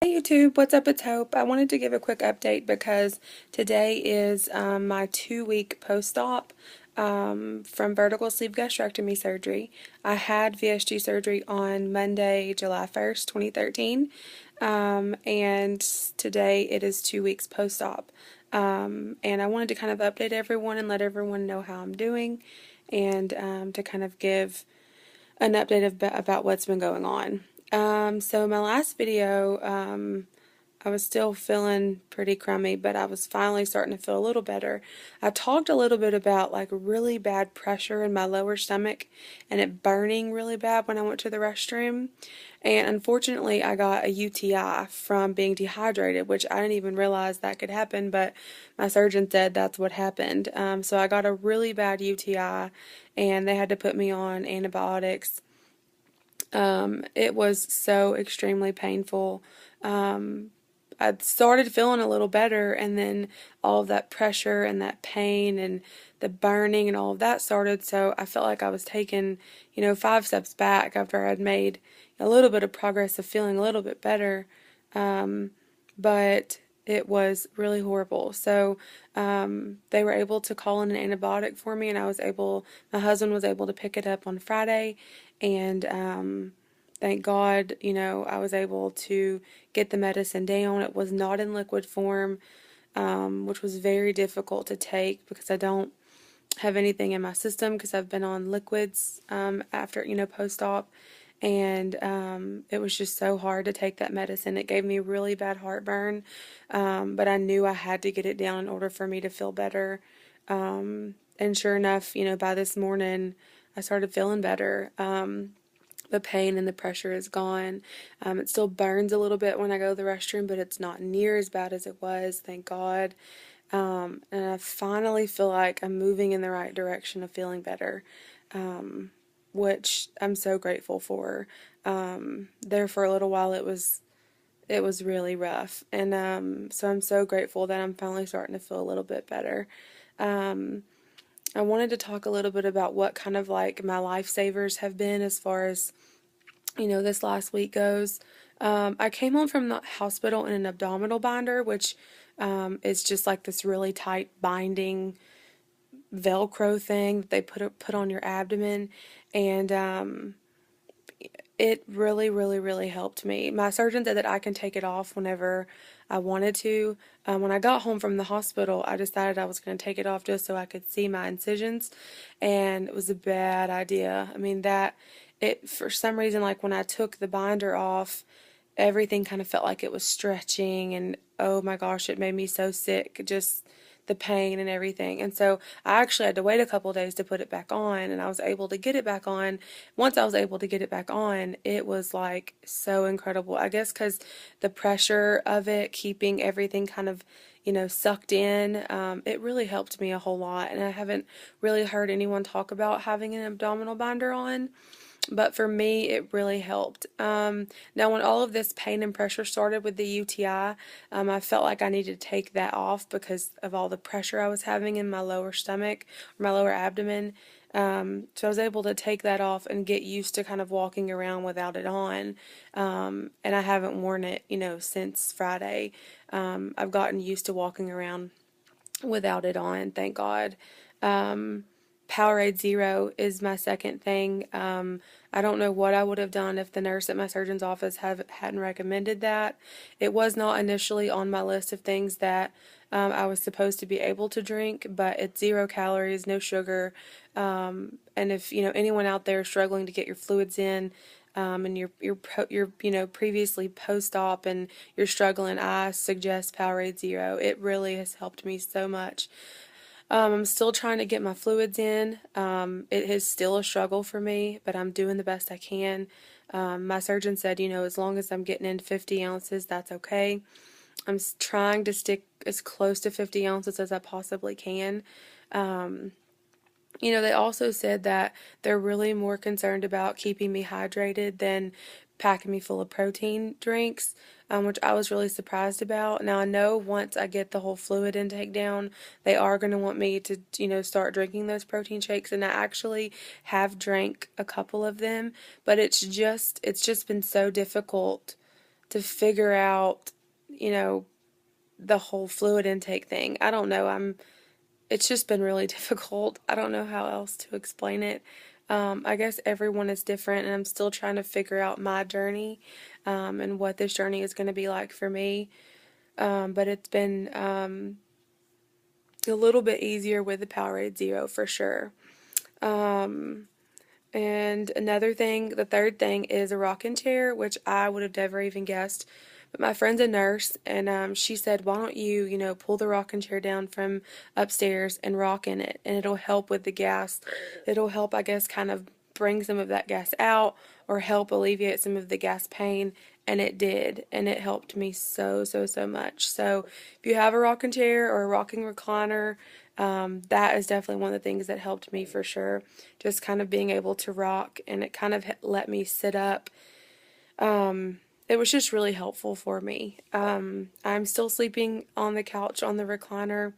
Hey YouTube, what's up? It's Hope. I wanted to give a quick update because today is my 2-week post-op from vertical sleeve gastrectomy surgery. I had VSG surgery on Monday, July 1st, 2013, and today it is 2 weeks post-op. And I wanted to kind of update everyone and let everyone know how I'm doing and to kind of give an update about what's been going on. So my last video, I was still feeling pretty crummy, but I was finally starting to feel a little better. I talked a little bit about like really bad pressure in my lower stomach and it burning really bad when I went to the restroom. And unfortunately, I got a UTI from being dehydrated, which I didn't even realize that could happen, but my surgeon said that's what happened. So I got a really bad UTI and they had to put me on antibiotics. It was so extremely painful. I started feeling a little better, and then all of that pressure and that pain and the burning and all of that started. So I felt like I was taking, 5 steps back after I'd made a little bit of progress of feeling a little bit better. But it was really horrible. So they were able to call in an antibiotic for me, and my husband was able to pick it up on Friday, and thank God, I was able to get the medicine down. It was not in liquid form, which was very difficult to take because I don't have anything in my system because I've been on liquids after, post-op. And it was just so hard to take that medicine. It gave me really bad heartburn, but I knew I had to get it down in order for me to feel better. And sure enough, by this morning, I started feeling better. The pain and the pressure is gone. It still burns a little bit when I go to the restroom, but it's not near as bad as it was, thank God. And I finally feel like I'm moving in the right direction of feeling better, which I'm so grateful for. There for a little while it was really rough, and so I'm so grateful that I'm finally starting to feel a little bit better. I wanted to talk a little bit about what kind of like my lifesavers have been as far as, this last week goes. I came home from the hospital in an abdominal binder, which is just like this really tight binding Velcro thing that they put on your abdomen, and it really, really, really helped me. My surgeon said that I can take it off whenever I wanted to. When I got home from the hospital, I decided I was going to take it off just so I could see my incisions, and it was a bad idea. I mean, for some reason, like when I took the binder off, everything kind of felt like it was stretching, and oh my gosh, it made me so sick, just the pain and everything. And so I actually had to wait a couple days to put it back on, and I was able to get it back on. Once I was able to get it back on, it was like so incredible. I guess because the pressure of it keeping everything kind of, sucked in, it really helped me a whole lot. And I haven't really heard anyone talk about having an abdominal binder on. But for me, it really helped. Now, when all of this pain and pressure started with the UTI, I felt like I needed to take that off because of all the pressure I was having in my lower stomach, or my lower abdomen. So I was able to take that off and get used to kind of walking around without it on. And I haven't worn it, since Friday. I've gotten used to walking around without it on, thank God. Powerade Zero is my second thing. I don't know what I would have done if the nurse at my surgeon's office hadn't recommended that. It was not initially on my list of things that I was supposed to be able to drink, but it's 0 calories, no sugar. And if anyone out there is struggling to get your fluids in, and you're previously post-op and you're struggling, I suggest Powerade Zero. It really has helped me so much. I'm still trying to get my fluids in. It is still a struggle for me, but I'm doing the best I can. My surgeon said, as long as I'm getting in 50 ounces, that's okay. I'm trying to stick as close to 50 ounces as I possibly can. They also said that they're really more concerned about keeping me hydrated than packing me full of protein drinks, which I was really surprised about. Now, I know once I get the whole fluid intake down, they are going to want me to, start drinking those protein shakes, and I actually have drank a couple of them, but it's just been so difficult to figure out, you know, the whole fluid intake thing. I don't know. It's just been really difficult. I don't know how else to explain it. I guess everyone is different, and I'm still trying to figure out my journey, and what this journey is going to be like for me. But it's been a little bit easier with the Powerade Zero for sure. Um, and another thing, the third thing is a rocking chair, which I would have never even guessed. But my friend's a nurse, and she said, why don't you, pull the rocking chair down from upstairs and rock in it, and it'll help with the gas. It'll help, I guess, kind of bring some of that gas out or help alleviate some of the gas pain. And it did, and it helped me so, so, so much. So if you have a rocking chair or a rocking recliner, that is definitely one of the things that helped me for sure. Just kind of being able to rock, and it kind of let me sit up. It was just really helpful for me. I'm still sleeping on the couch on the recliner.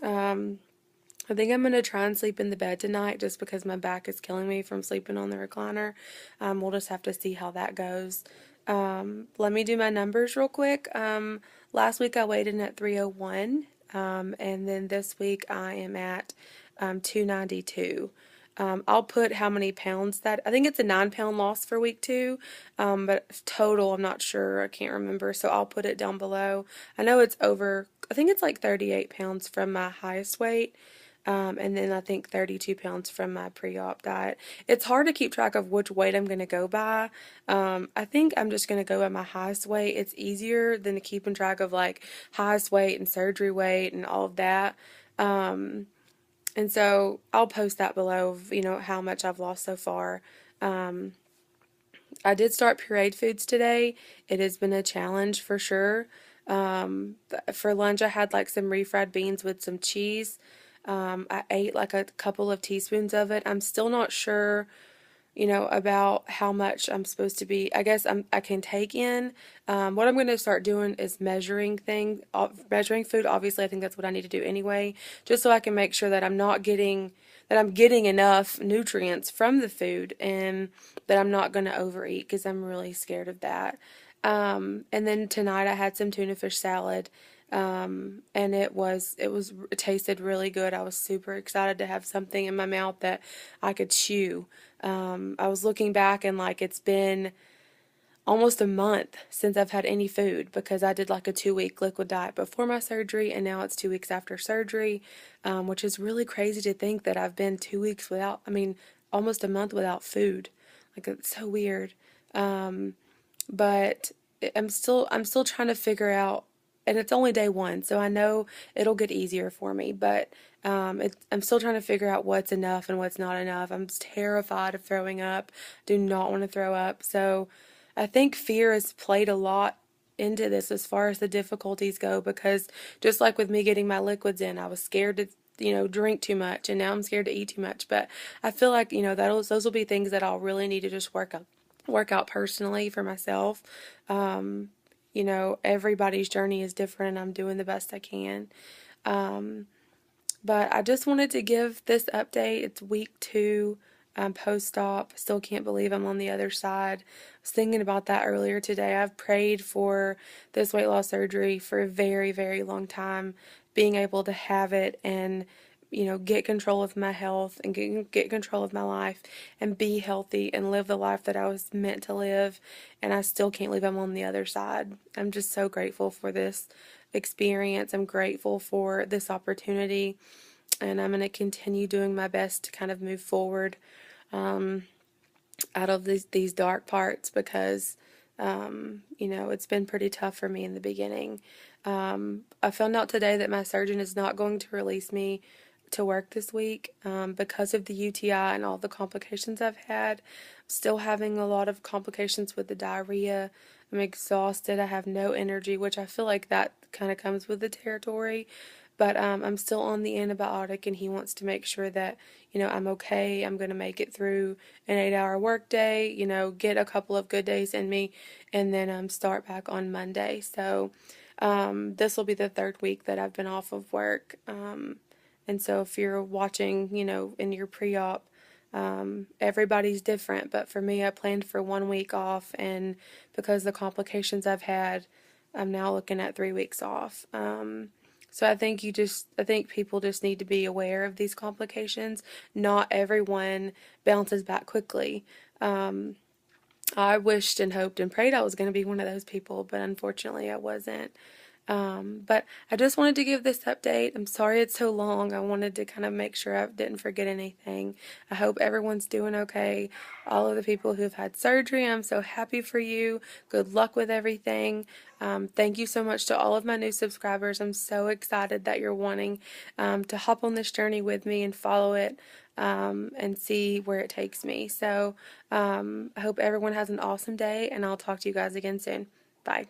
I think I'm going to try and sleep in the bed tonight just because my back is killing me from sleeping on the recliner. We'll just have to see how that goes. Let me do my numbers real quick. Last week I weighed in at 301, and then this week I am at 292. I'll put how many pounds that, I think it's a 9-pound loss for week 2, but total I'm not sure, I can't remember, so I'll put it down below. I know it's over, I think it's like 38 pounds from my highest weight. And then I think 32 pounds from my pre-op diet. It's hard to keep track of which weight I'm going to go by. I think I'm just going to go by my highest weight. It's easier than keeping track of like highest weight and surgery weight and all of that. And so I'll post that below of, how much I've lost so far. I did start pureed foods today. It has been a challenge for sure. For lunch I had like some refried beans with some cheese. I ate like a couple of teaspoons of it. I'm still not sure, about how much I'm supposed to be. I guess I can take in. What I'm going to start doing is measuring food. Obviously, I think that's what I need to do anyway, just so I can make sure that I'm getting enough nutrients from the food, and that I'm not going to overeat, because I'm really scared of that. And then tonight I had some tuna fish salad. And it tasted really good. I was super excited to have something in my mouth that I could chew. I was looking back, and like it's been almost a month since I've had any food, because I did like a 2-week liquid diet before my surgery, and now it's 2 weeks after surgery, which is really crazy to think that I've been 2 weeks almost a month without food. Like, it's so weird. But I'm still trying to figure out, and it's only day 1, so I know it'll get easier for me, but I'm still trying to figure out what's enough and what's not enough. I'm terrified of throwing up. Do not want to throw up. So I think fear has played a lot into this as far as the difficulties go, because just like with me getting my liquids in, I was scared to drink too much, and now I'm scared to eat too much. But I feel like those will be things that I'll really need to just work out personally for myself. Everybody's journey is different, and I'm doing the best I can. But I just wanted to give this update. It's week 2, post-op. Still can't believe I'm on the other side. I was thinking about that earlier today. I've prayed for this weight loss surgery for a very, very long time, being able to have it and get control of my health and get control of my life and be healthy and live the life that I was meant to live. And I still can't believe I'm on the other side. I'm just so grateful for this experience. I'm grateful for this opportunity, and I'm going to continue doing my best to kind of move forward out of these dark parts, because it's been pretty tough for me in the beginning. I found out today that my surgeon is not going to release me to work this week because of the UTI and all the complications I've had. I'm still having a lot of complications with the diarrhea. I'm exhausted. I have no energy, which I feel like that kind of comes with the territory. But I'm still on the antibiotic, and he wants to make sure that, I'm okay. I'm going to make it through an 8-hour work day, get a couple of good days in me, and then start back on Monday. So this will be the 3rd week that I've been off of work. And so if you're watching, in your pre-op, Everybody's different, but for me, I planned for 1 week off, and because of the complications I've had, I'm now looking at 3 weeks off. So I think people just need to be aware of these complications. Not everyone bounces back quickly. I wished and hoped and prayed I was going to be one of those people, but unfortunately I wasn't. But I just wanted to give this update. I'm sorry it's so long. I wanted to kind of make sure I didn't forget anything. I hope everyone's doing okay. All of the people who've had surgery, I'm so happy for you. Good luck with everything. Thank you so much to all of my new subscribers. I'm so excited that you're wanting to hop on this journey with me and follow it. And see where it takes me. So I hope everyone has an awesome day, and I'll talk to you guys again soon. Bye.